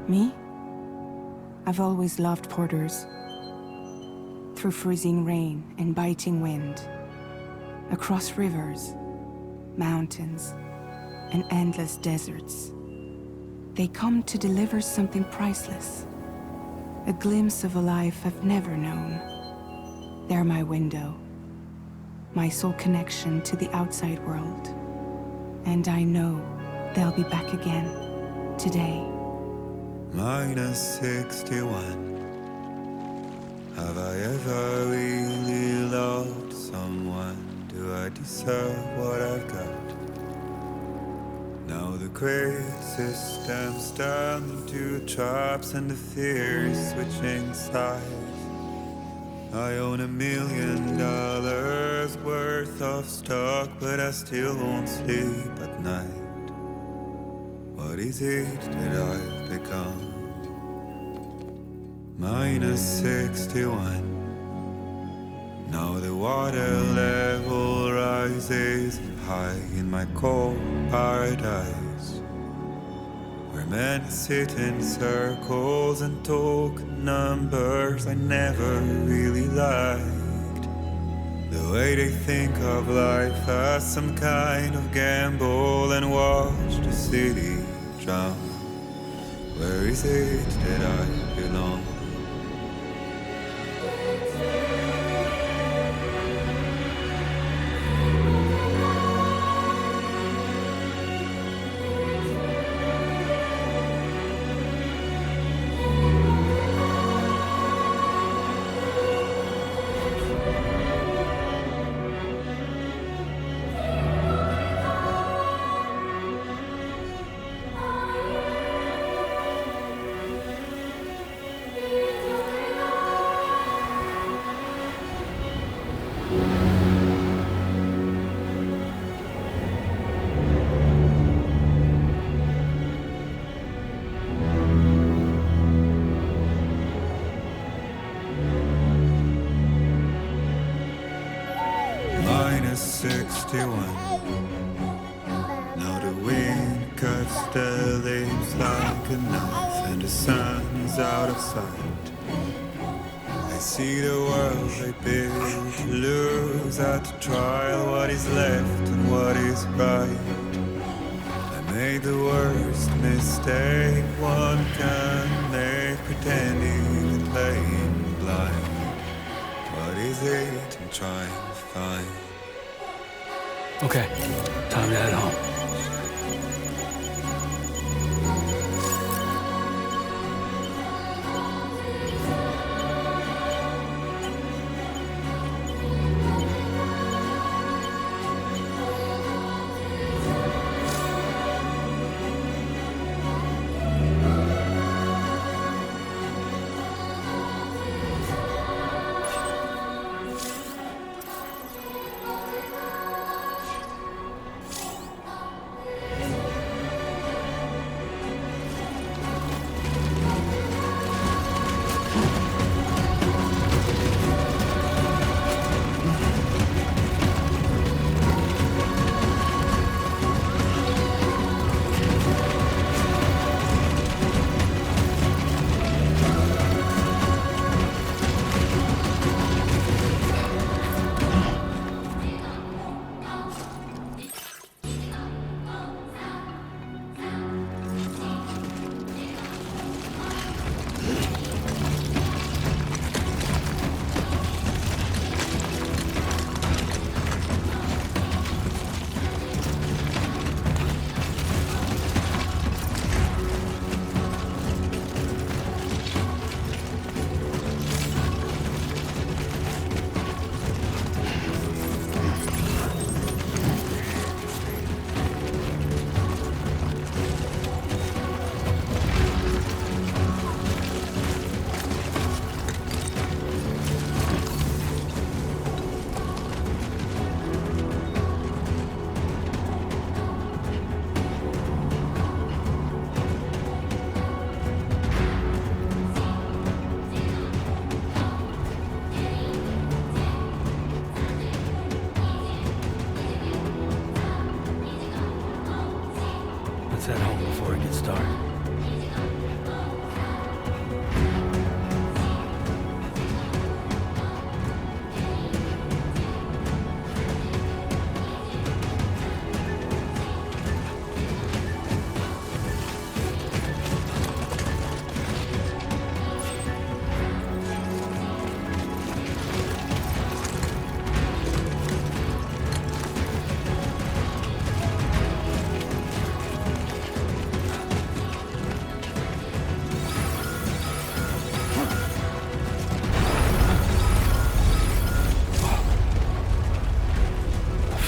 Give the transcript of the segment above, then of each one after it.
Me? I've always loved porters. Through freezing rain and biting wind, across rivers, mountains, and endless deserts. They come to deliver something priceless, a glimpse of a life I've never known. They're my window, my sole connection to the outside world. And I know they'll be back again, today. -61. Have I ever really loved someone? Do I deserve what I've got? Now the crazy system's turned into traps and the fear is switching sides. I own $1 million worth of stock, but I still won't sleep at night. What is it that I've become? -61. Now the water level rises high in my cold paradise, where men sit in circles and talk numbers I never really liked. The way they think of life as some kind of gamble and watch the city drown. Where is it that I belong? -61. Now the wind cuts the leaves like a knife and the sun is out of sight. I see the world I built lose at the trial, what is left and what is right. I made the worst mistake one can make, pretending and playing blind. What is it I'm trying to find? Okay, time to head home. Let's head home before it gets dark.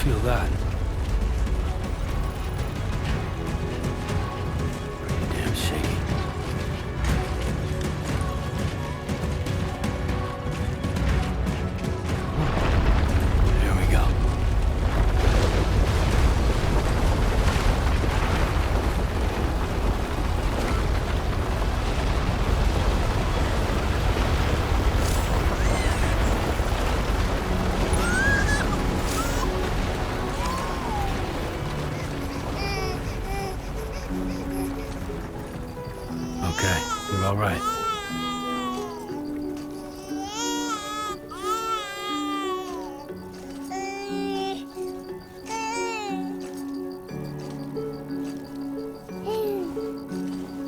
feel that. Damn shaky. There we go. Okay, you're all right.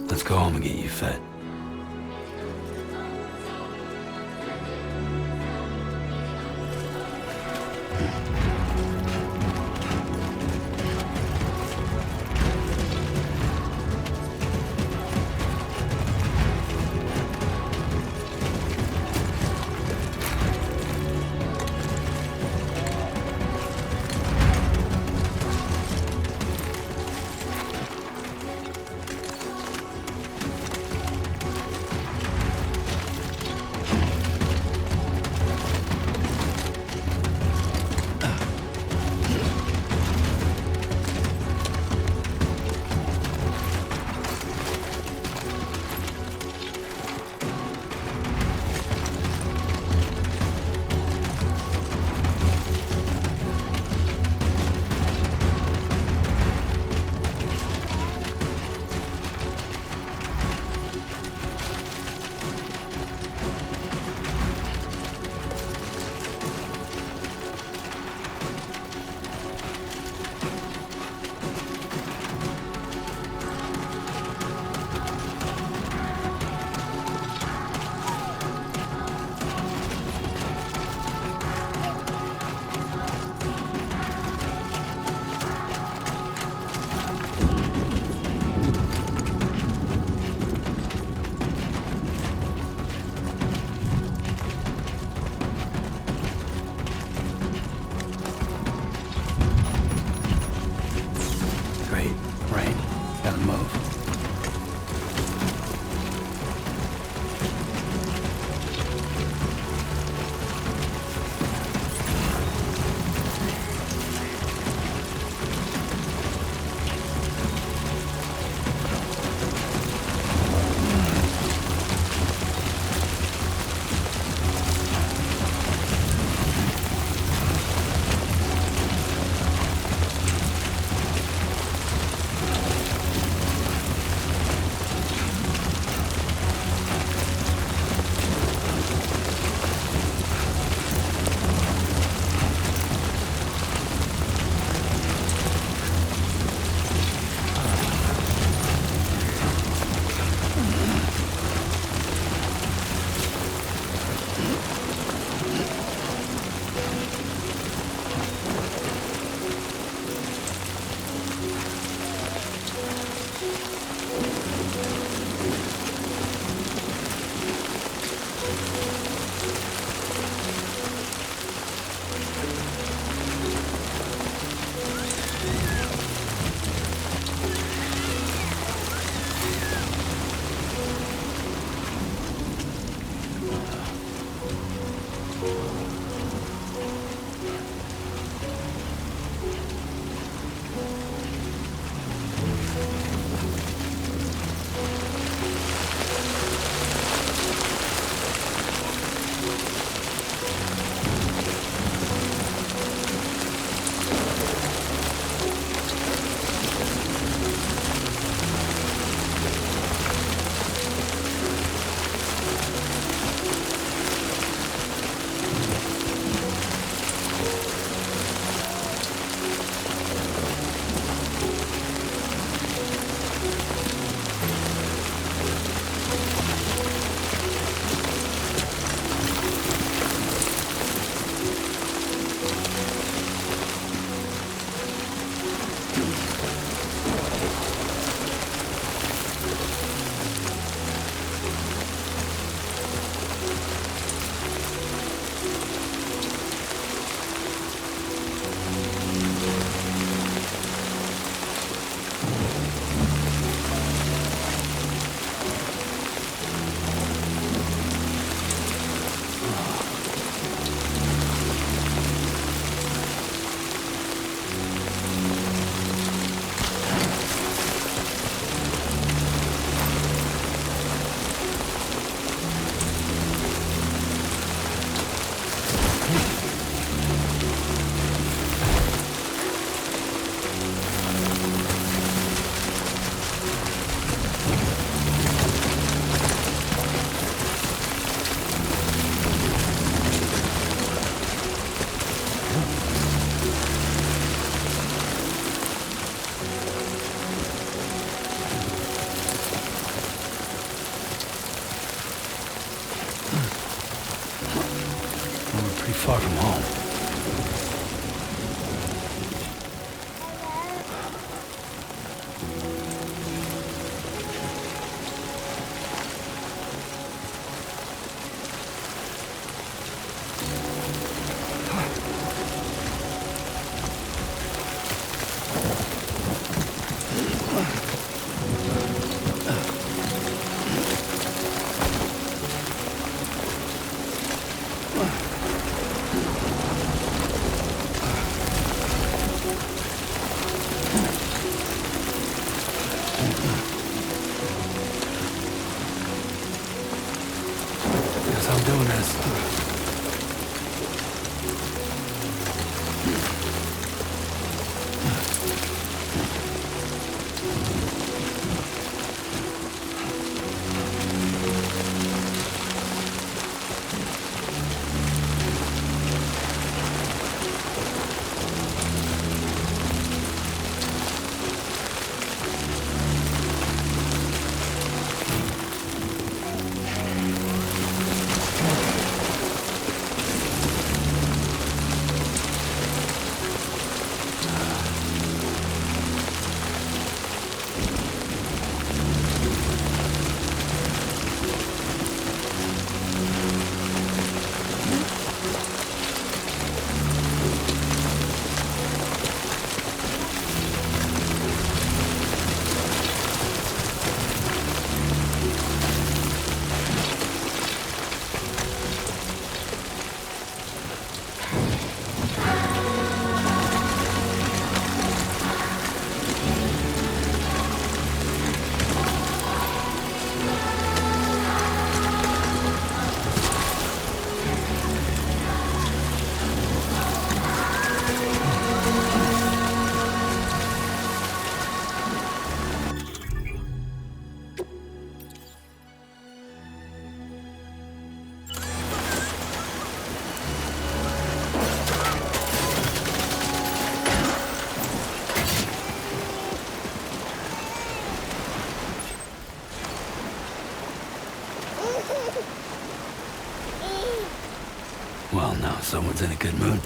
Let's go home and get you fed. far from home. Guess I'm doing this. Well, now someone's in a good mood.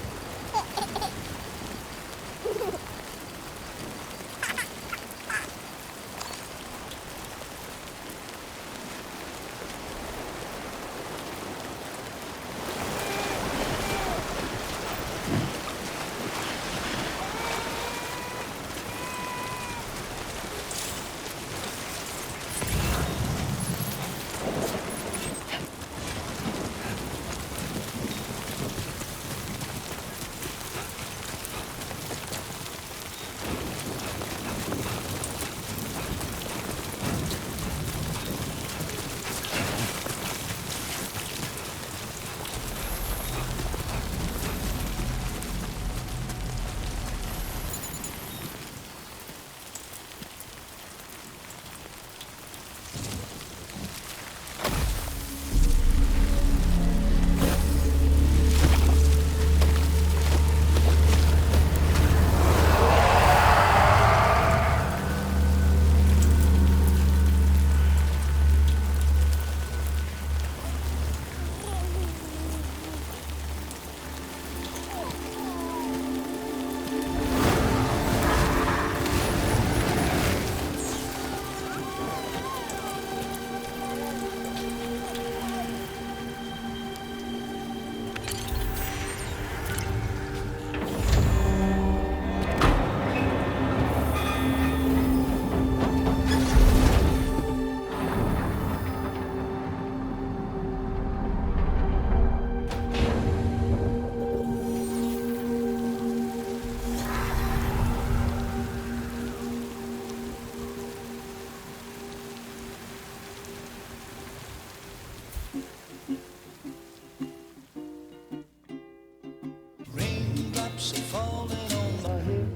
Raindrops are falling on my head,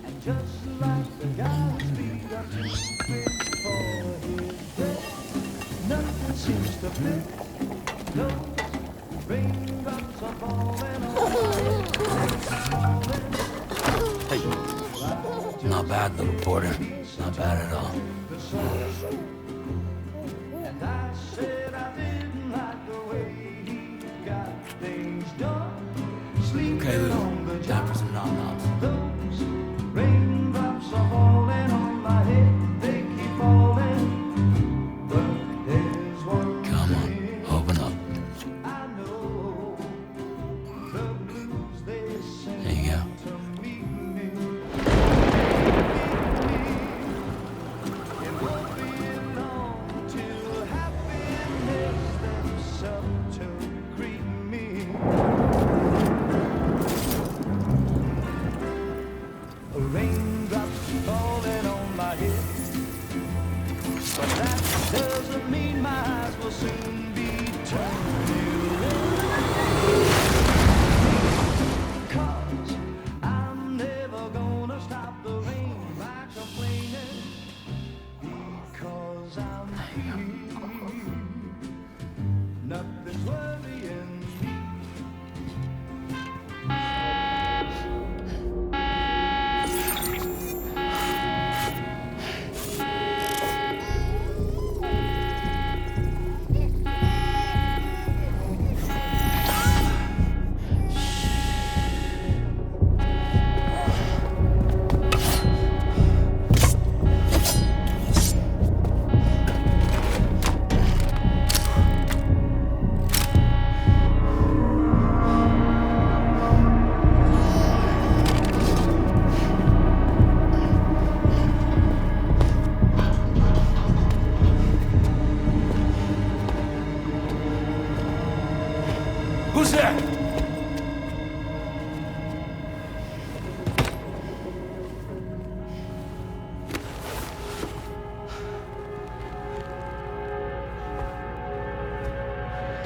and just like the guy's feet are too big for his head, nothing seems to fit. Those raindrops are falling on my head. Hey, not bad, little porter. Not bad at all. And I said I didn't like the way he got there. Hey, Lou. Time for some nom-noms. Those raindrops are falling on my head, they keep falling. But there's one Come on, thing open up. I know, the blues they sing There you go. to meet me. It won't be long till happiness steps up to greet me. Raindrops falling on my head, but that doesn't mean my eyes will soon be turning red. 'Cause I'm never gonna stop the rain by complaining, because I'm free. Nothing's worrying me. Who's there?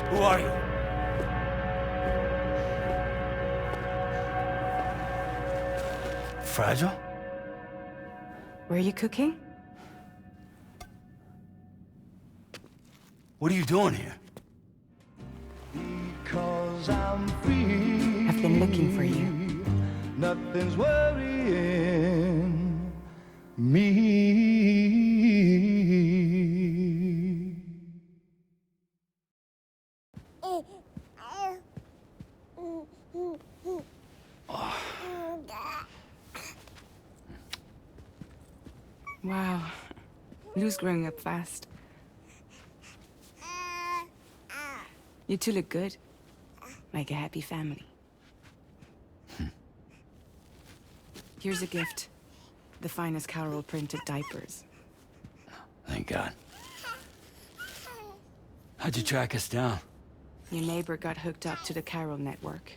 Who are you? Fragile? Were you cooking? What are you doing here? Because I'm free. I've been looking for you. Nothing's worrying me. Wow. Lou's growing up fast. You two look good. Like a happy family. Here's a gift. The finest Carol printed diapers. Thank God. How'd you track us down? Your neighbor got hooked up to the Carol network.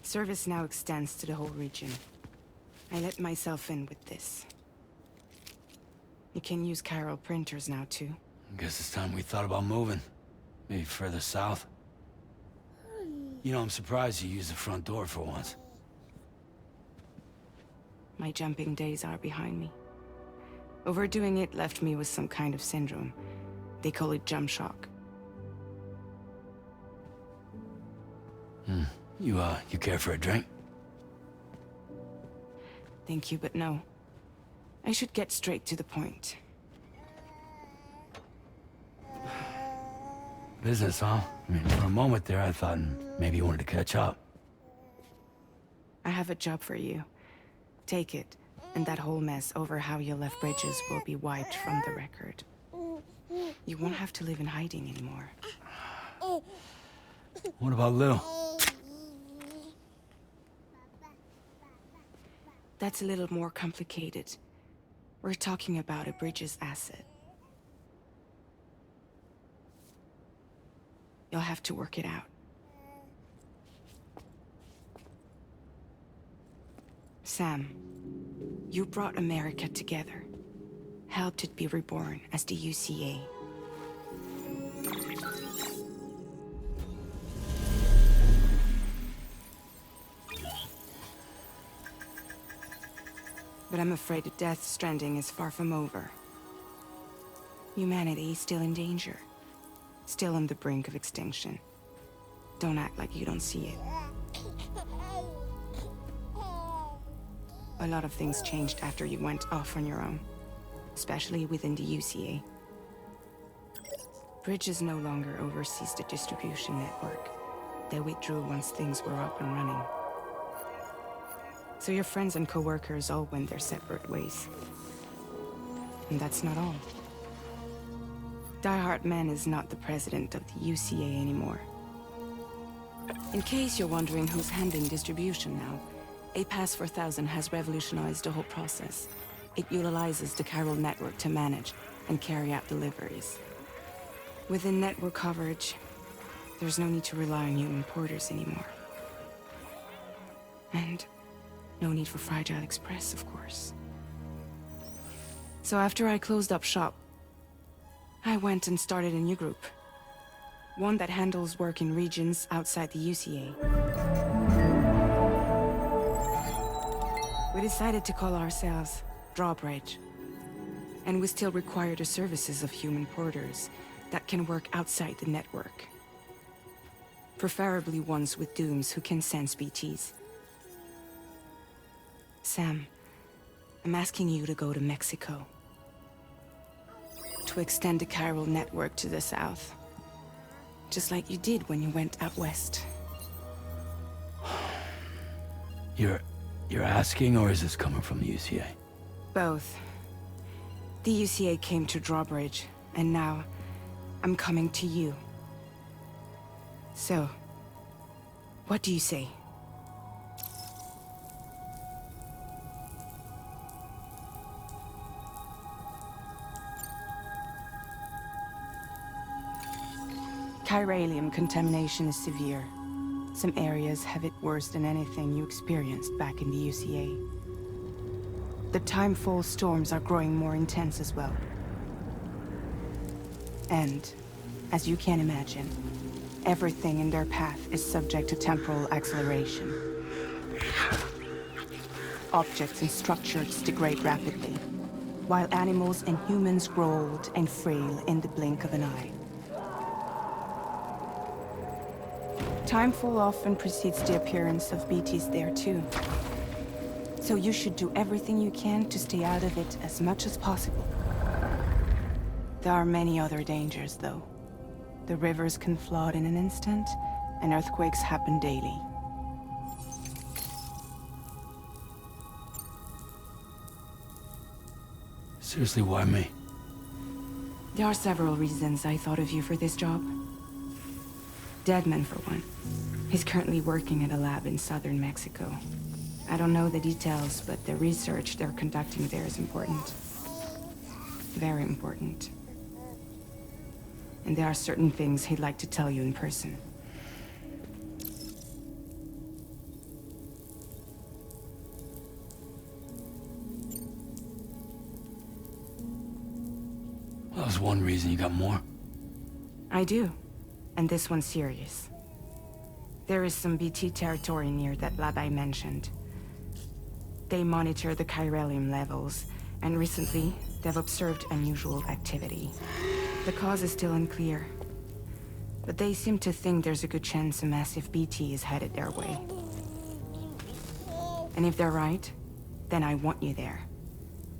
Service now extends to the whole region. I let myself in with this. You can use Carol printers now, too. Guess it's time we thought about moving. Maybe further south. You know, I'm surprised you used the front door for once. My jumping days are behind me. Overdoing it left me with some kind of syndrome. They call it jump shock. You care for a drink? Thank you, but no. I should get straight to the point. Business, huh? I mean, for a moment there, I thought maybe you wanted to catch up. I have a job for you. Take it, and that whole mess over how you left Bridges will be wiped from the record. You won't have to live in hiding anymore. What about Lou? That's a little more complicated. We're talking about a Bridges asset. You'll have to work it out. Sam, you brought America together. Helped it be reborn as the UCA. But I'm afraid that Death Stranding is far from over. Humanity is still in danger. Still on the brink of extinction. Don't act like you don't see it. A lot of things changed after you went off on your own. Especially within the UCA. Bridges no longer oversees the distribution network. They withdrew once things were up and running. So your friends and co-workers all went their separate ways. And that's not all. Die Hard Man is not the president of the UCA anymore. In case you're wondering who's handling distribution now, A Pass 4000 has revolutionized the whole process. It utilizes the chiral network to manage and carry out deliveries. Within network coverage, there's no need to rely on human porters anymore. And no need for Fragile Express, of course. So after I closed up shop, I went and started a new group. One that handles work in regions outside the UCA. We decided to call ourselves Drawbridge. And we still require the services of human porters that can work outside the network. Preferably ones with dooms who can sense BTs. Sam, I'm asking you to go to Mexico. To extend the chiral network to the south. Just like you did when you went out west. You're asking, or is this coming from the UCA? Both. The UCA came to Drawbridge, and now I'm coming to you. So, what do you say? Chiralium contamination is severe. Some areas have it worse than anything you experienced back in the UCA. The timefall storms are growing more intense as well. And, as you can imagine, everything in their path is subject to temporal acceleration. Objects and structures degrade rapidly, while animals and humans grow old and frail in the blink of an eye. Timefall often precedes the appearance of BTs there too. So you should do everything you can to stay out of it as much as possible. There are many other dangers, though. The rivers can flood in an instant, and earthquakes happen daily. Seriously, why me? There are several reasons I thought of you for this job. Deadman, for one. He's currently working at a lab in southern Mexico. I don't know the details, but the research they're conducting there is important. Very important. And there are certain things he'd like to tell you in person. Well, that was one reason. You got more? I do. And this one's serious. There is some BT territory near that lab I mentioned. They monitor the chiralium levels, and recently, they've observed unusual activity. The cause is still unclear, but they seem to think there's a good chance a massive BT is headed their way. And if they're right, then I want you there,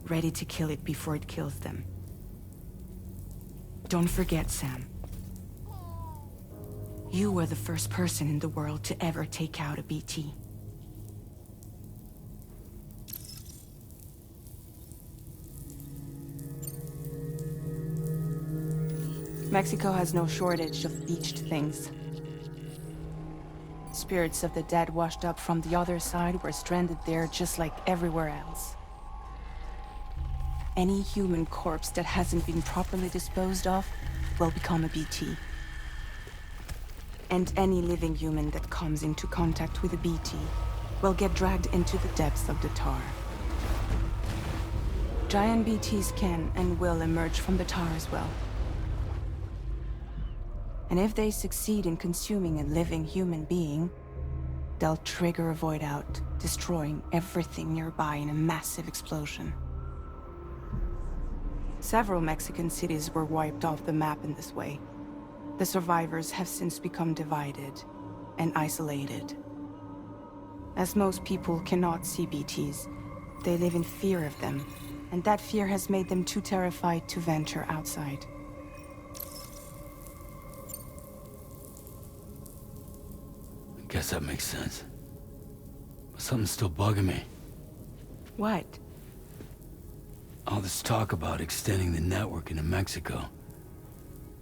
ready to kill it before it kills them. Don't forget, Sam. You were the first person in the world to ever take out a BT. Mexico has no shortage of beached things. Spirits of the dead washed up from the other side were stranded there just like everywhere else. Any human corpse that hasn't been properly disposed of will become a BT. And any living human that comes into contact with a BT will get dragged into the depths of the tar. Giant BTs can and will emerge from the tar as well. And if they succeed in consuming a living human being, they'll trigger a void out, destroying everything nearby in a massive explosion. Several Mexican cities were wiped off the map in this way. The survivors have since become divided and isolated. As most people cannot see BTs, they live in fear of them, and that fear has made them too terrified to venture outside. I guess that makes sense. But something's still bugging me. What? All this talk about extending the network into Mexico.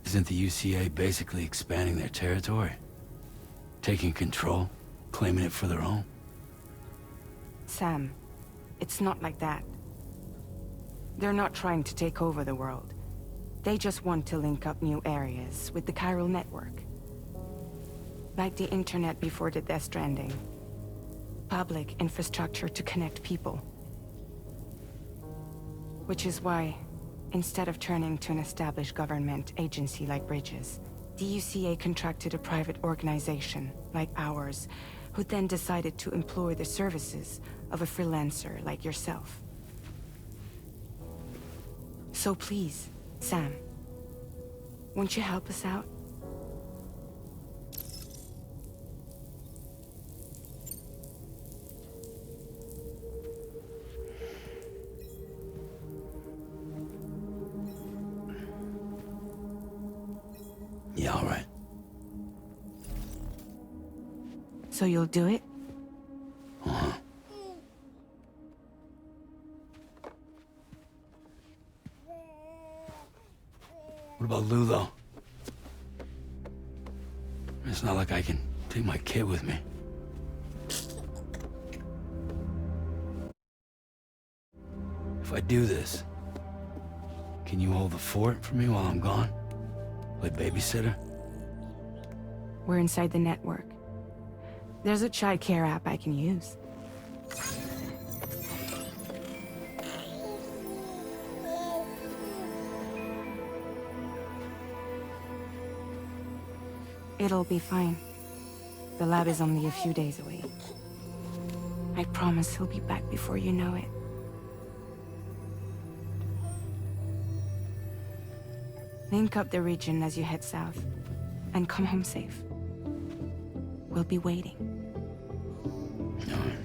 Isn't the UCA basically expanding their territory? Taking control? Claiming it for their own? Sam, it's not like that. They're not trying to take over the world. They just want to link up new areas with the chiral network. Like the internet before the Death Stranding. Public infrastructure to connect people. Which is why, instead of turning to an established government agency like Bridges, the UCA contracted a private organization, like ours, who then decided to employ the services of a freelancer like yourself. So please, Sam, won't you help us out? Yeah, all right. So you'll do it? Uh-huh. What about Lou, though? It's not like I can take my kid with me. If I do this, can you hold the fort for me while I'm gone? Play babysitter? We're inside the network. There's a child care app I can use. It'll be fine. The lab is only a few days away. I promise he'll be back before you know it. Link up the region as you head south, and come home safe. We'll be waiting. All right.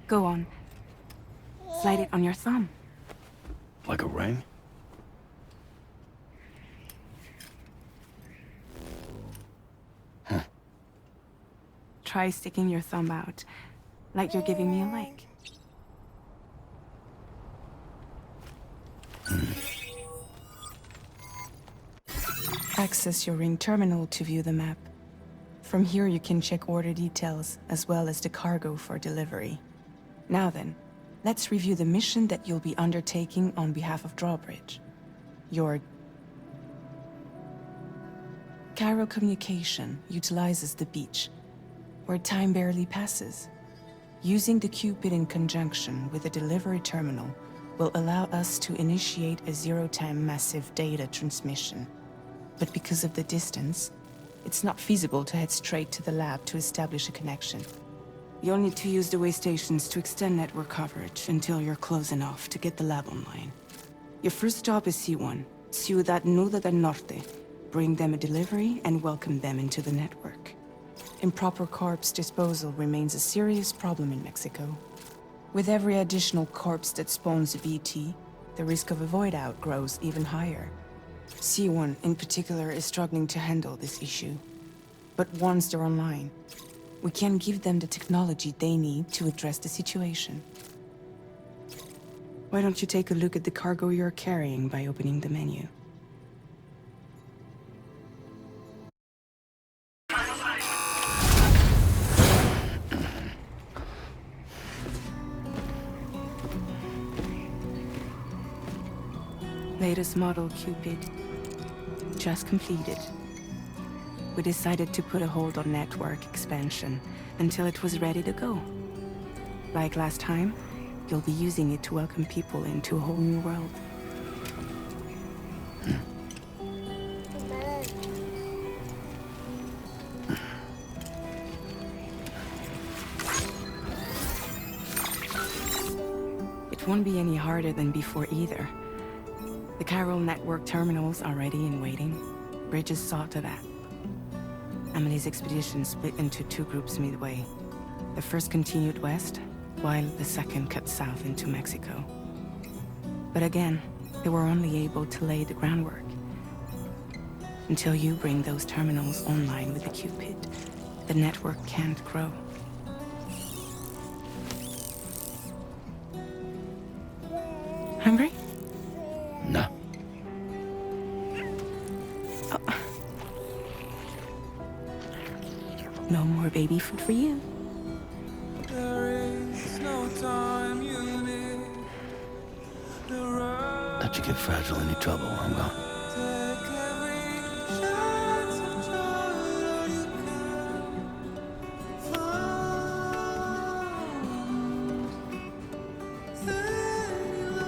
Go on. Slide it on your thumb. Like a ring? Huh. Try sticking your thumb out, like you're giving me a like. Access your ring terminal to view the map. From here you can check order details, as well as the cargo for delivery. Now then, let's review the mission that you'll be undertaking on behalf of Drawbridge. Your chiral communication utilizes the beach, where time barely passes. Using the Cupid in conjunction with a delivery terminal will allow us to initiate a zero-time massive data transmission. But because of the distance, it's not feasible to head straight to the lab to establish a connection. You'll need to use the way stations to extend network coverage until you're close enough to get the lab online. Your first stop is C1, Ciudad Nuda del Norte. Bring them a delivery and welcome them into the network. Improper corpse disposal remains a serious problem in Mexico. With every additional corpse that spawns a VT, the risk of a void out grows even higher. C1 in particular is struggling to handle this issue. But once they're online, we can give them the technology they need to address the situation. Why don't you take a look at the cargo you're carrying by opening the menu? Latest model Cupid. just completed. We decided to put a hold on network expansion until it was ready to go. Like last time, you'll be using it to welcome people into a whole new world. It won't be any harder than before either. The Chiral network terminals are ready and waiting. Bridges saw to that. Emily's expedition split into two groups midway. The first continued west, while the second cut south into Mexico. But again, they were only able to lay the groundwork. Until you bring those terminals online with the Cupid, the network can't grow. Hungry? No. No more baby food for you. Let you get fragile any trouble, I'm gone.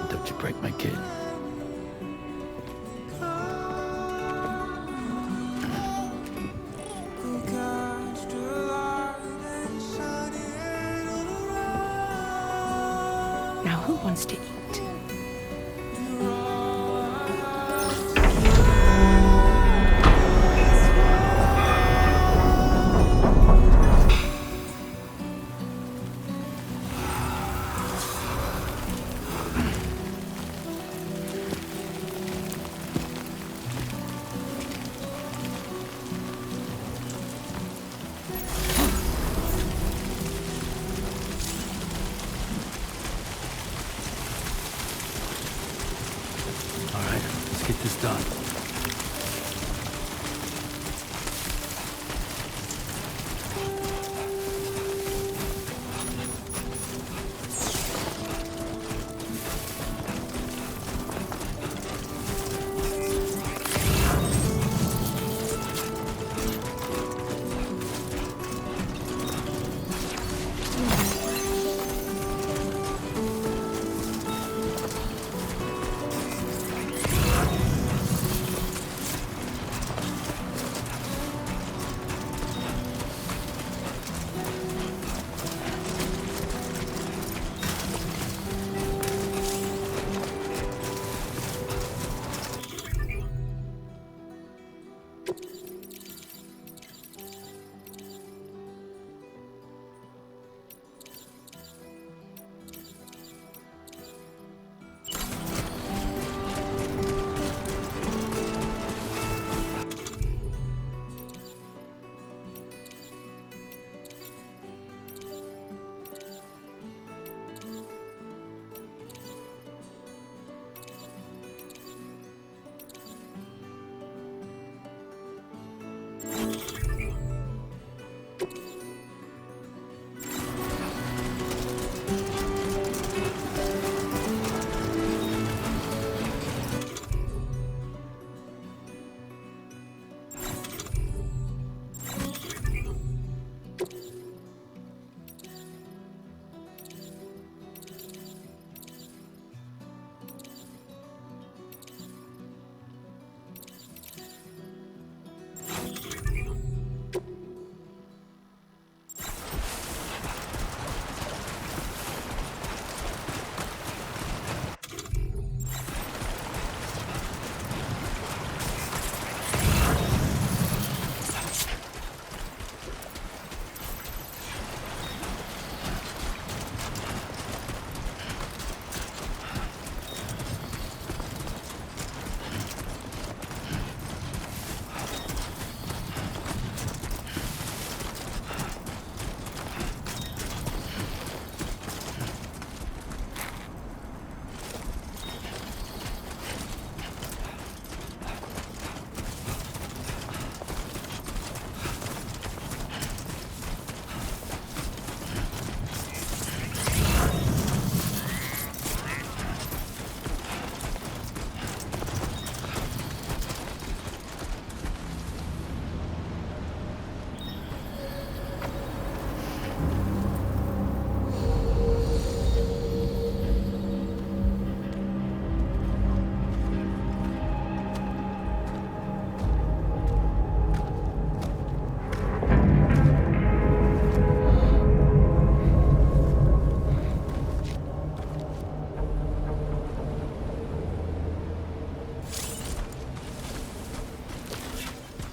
Don't you break my kid. Now who wants to eat? All right, let's get this done.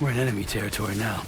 We're in enemy territory now.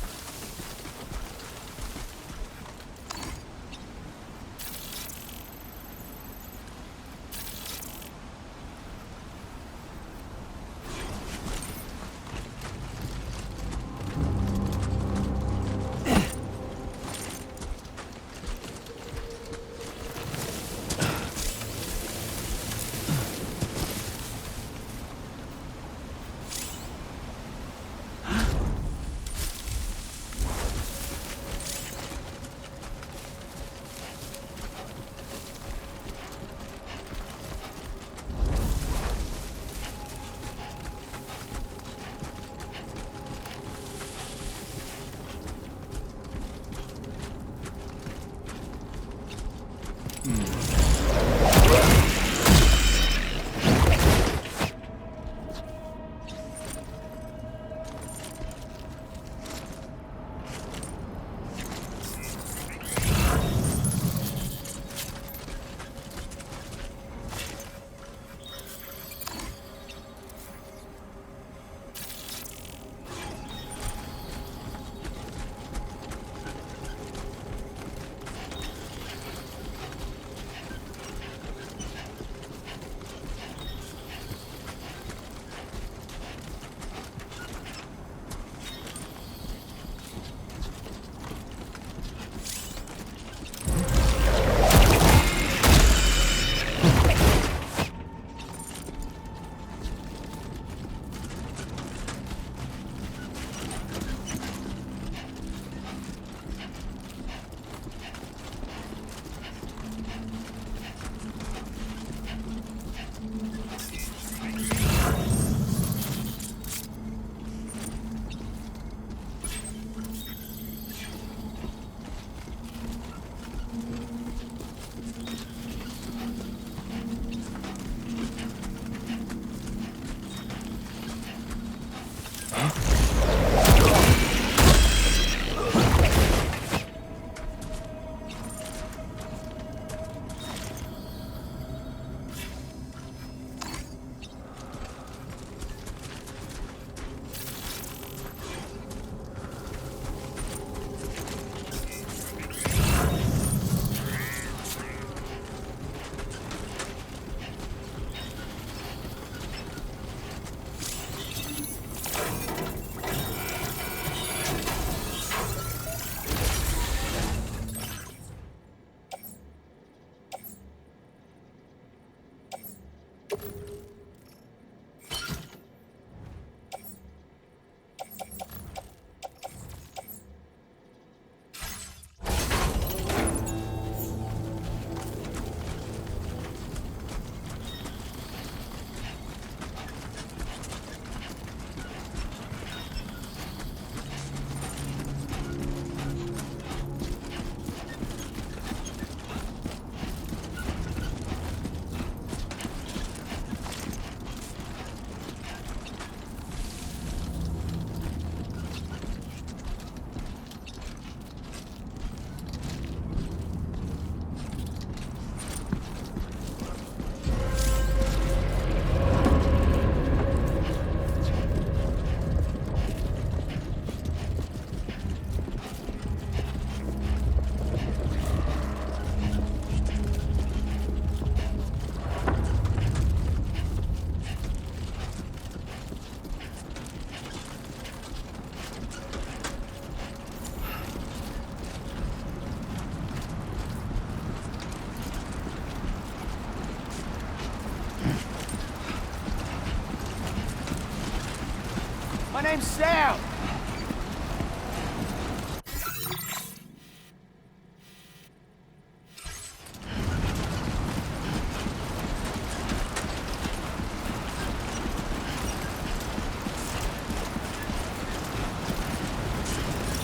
My name's Sam.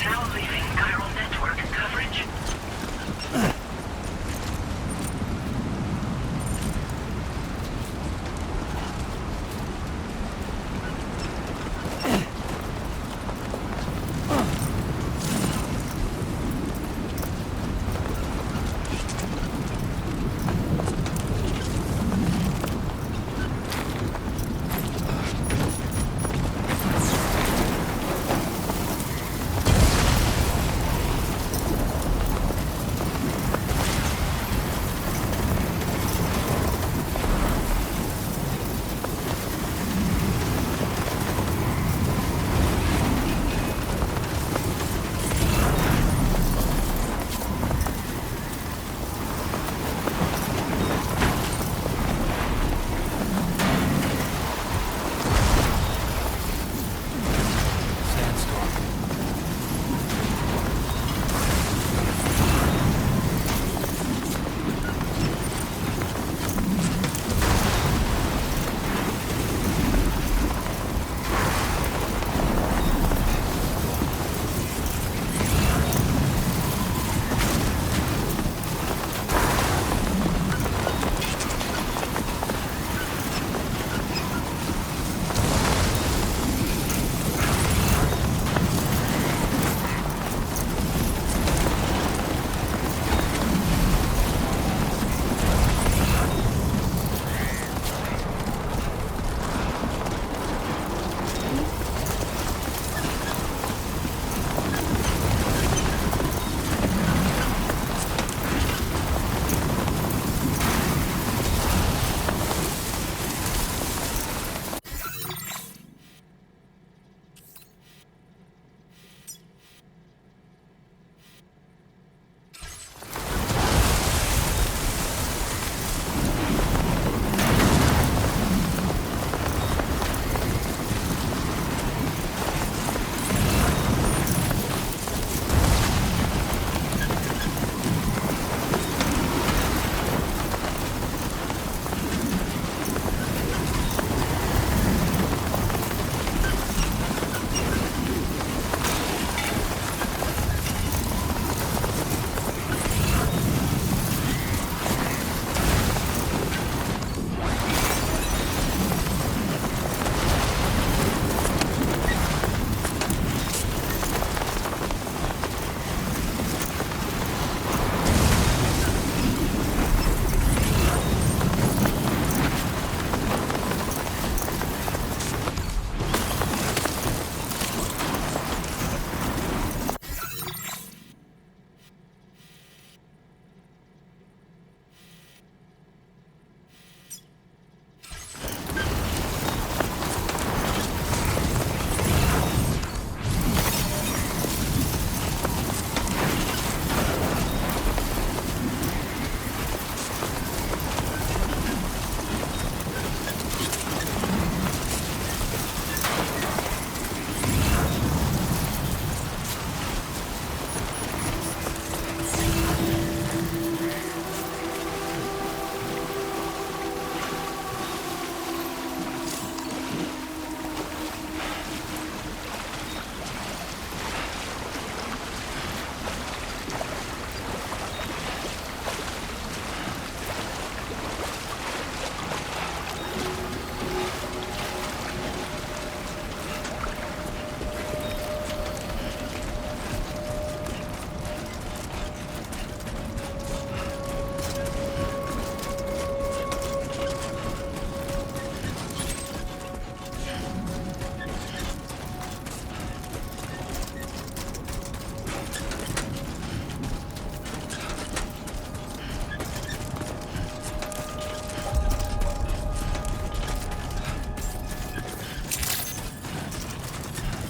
Now leaving chiral network coverage.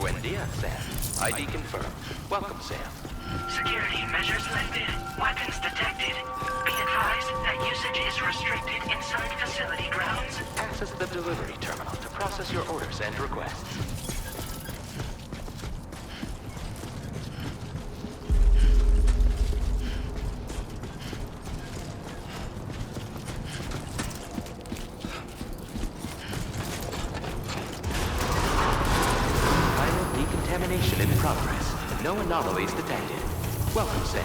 Buen dia, Sam. ID confirmed. Welcome, Sam. Security measures lifted. Weapons detected. Be advised that usage is restricted inside facility grounds. Access the delivery terminal to process your orders and requests. Decontamination in progress. No anomalies detected. Welcome, Sam.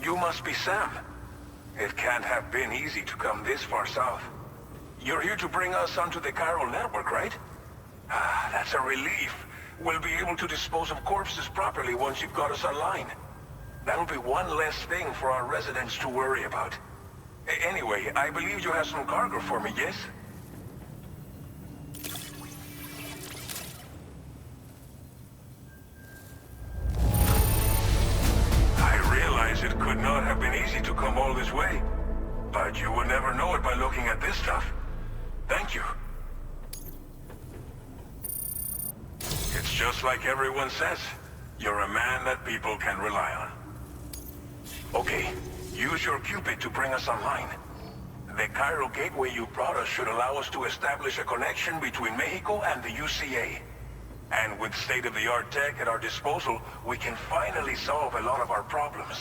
You must be Sam. It can't have been easy to come this far south. You're here to bring us onto the chiral network, right? Ah, that's a relief. We'll be able to dispose of corpses properly once you've got us online. That'll be one less thing for our residents to worry about. Anyway, I believe you have some cargo for me, yes? It could not have been easy to come all this way. But you would never know it by looking at this stuff. Thank you. It's just like everyone says. You're a man that people can rely on. Okay, use your Cupid to bring us online. The chiral gateway you brought us should allow us to establish a connection between Mexico and the UCA. And with state-of-the-art tech at our disposal, we can finally solve a lot of our problems.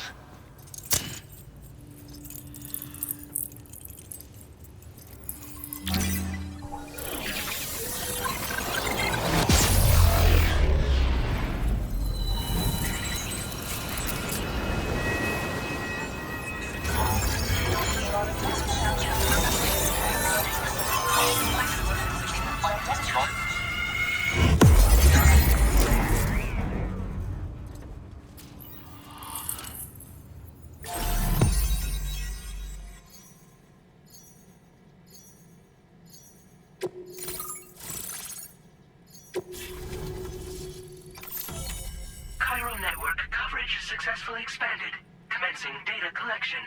Chiral network coverage successfully expanded. Commencing data collection.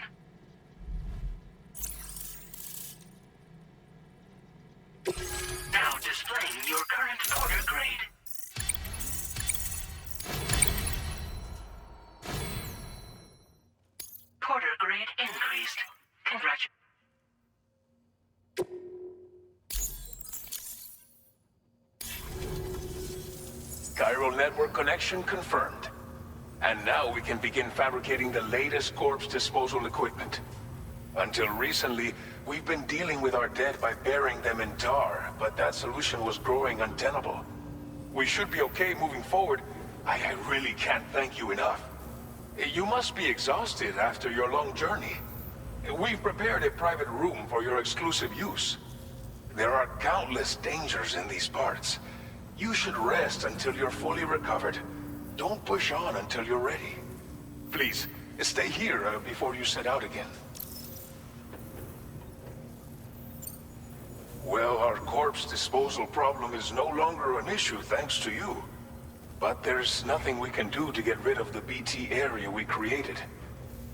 Now displaying your current Porter grade. Porter grade increased. Congratulations. Chiral network connection confirmed. And now we can begin fabricating the latest corpse disposal equipment. Until recently, we've been dealing with our dead by burying them in tar, but that solution was growing untenable. We should be okay moving forward. I really can't thank you enough. You must be exhausted after your long journey. We've prepared a private room for your exclusive use. There are countless dangers in these parts. You should rest until you're fully recovered. Don't push on until you're ready. Please, stay here before you set out again. Well, our corpse disposal problem is no longer an issue thanks to you. But there's nothing we can do to get rid of the BT area we created.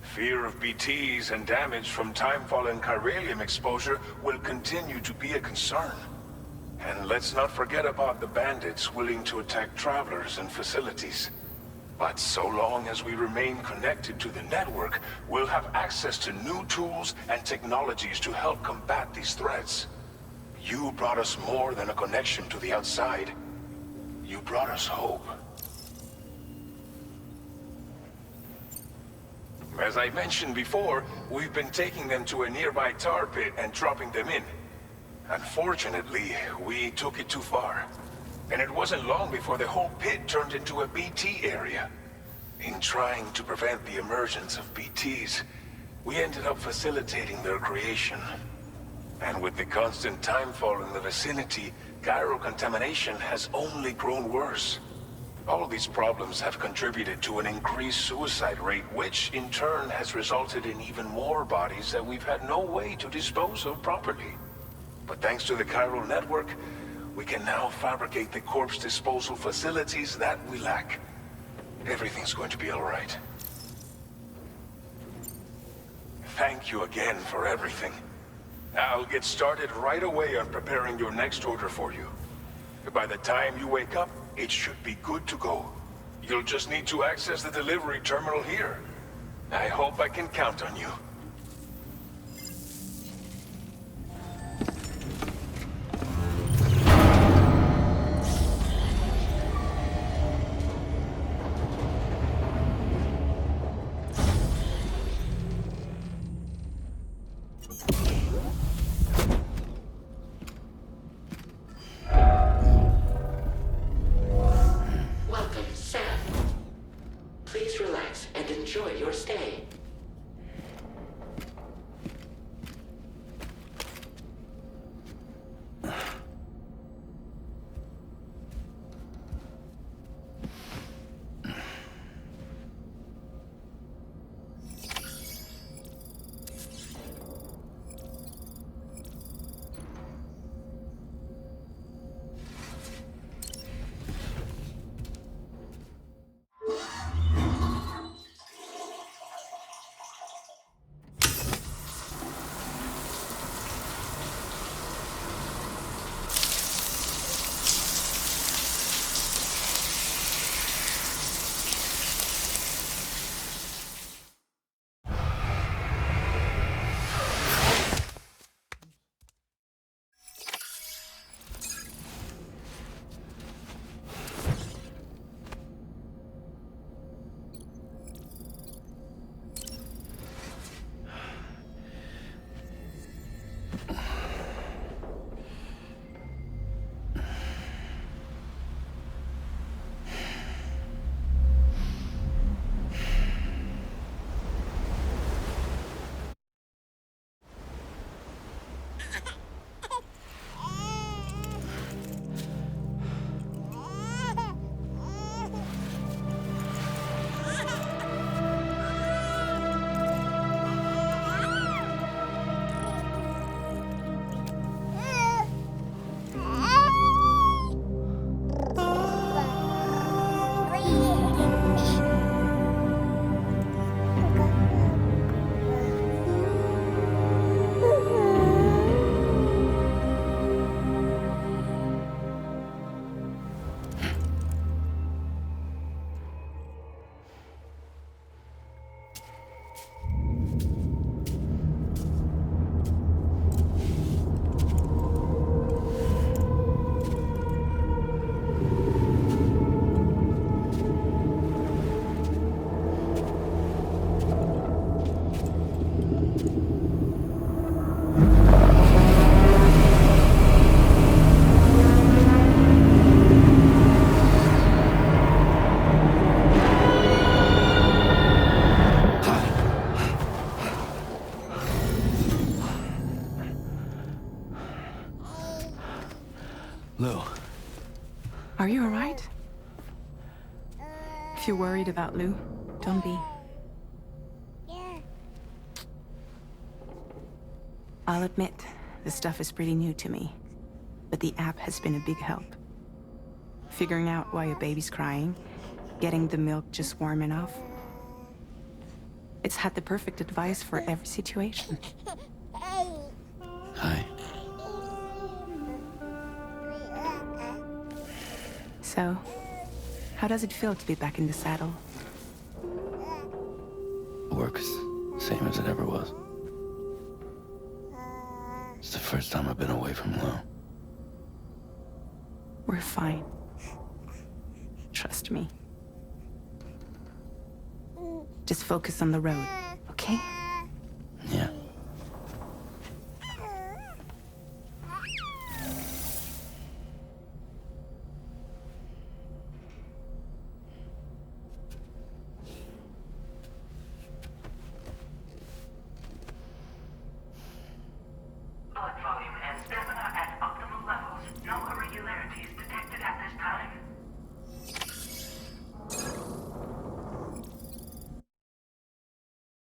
Fear of BTs and damage from timefall and chiralium exposure will continue to be a concern. And let's not forget about the bandits willing to attack travelers and facilities. But so long as we remain connected to the network, we'll have access to new tools and technologies to help combat these threats. You brought us more than a connection to the outside. You brought us hope. As I mentioned before, we've been taking them to a nearby tar pit and dropping them in. Unfortunately, we took it too far. And it wasn't long before the whole pit turned into a BT area. In trying to prevent the emergence of BTs, we ended up facilitating their creation. And with the constant timefall in the vicinity, chiral contamination has only grown worse. All of these problems have contributed to an increased suicide rate, which in turn has resulted in even more bodies that we've had no way to dispose of properly. But thanks to the chiral network, we can now fabricate the corpse disposal facilities that we lack. Everything's going to be all right. Thank you again for everything. I'll get started right away on preparing your next order for you. By the time you wake up, it should be good to go. You'll just need to access the delivery terminal here. I hope I can count on you. Welcome, Sam. Please relax and enjoy your stay. Lou, Are you alright? If you're worried about Lou, don't be. I'll admit, this stuff is pretty new to me, but the app has been a big help. Figuring out why a baby's crying, getting the milk just warm enough. It's had the perfect advice for every situation. hi. So, how does it feel to be back in the saddle? Work's same as it ever was. It's the first time I've been away from Lou. We're fine. Trust me. Just focus on the road, okay?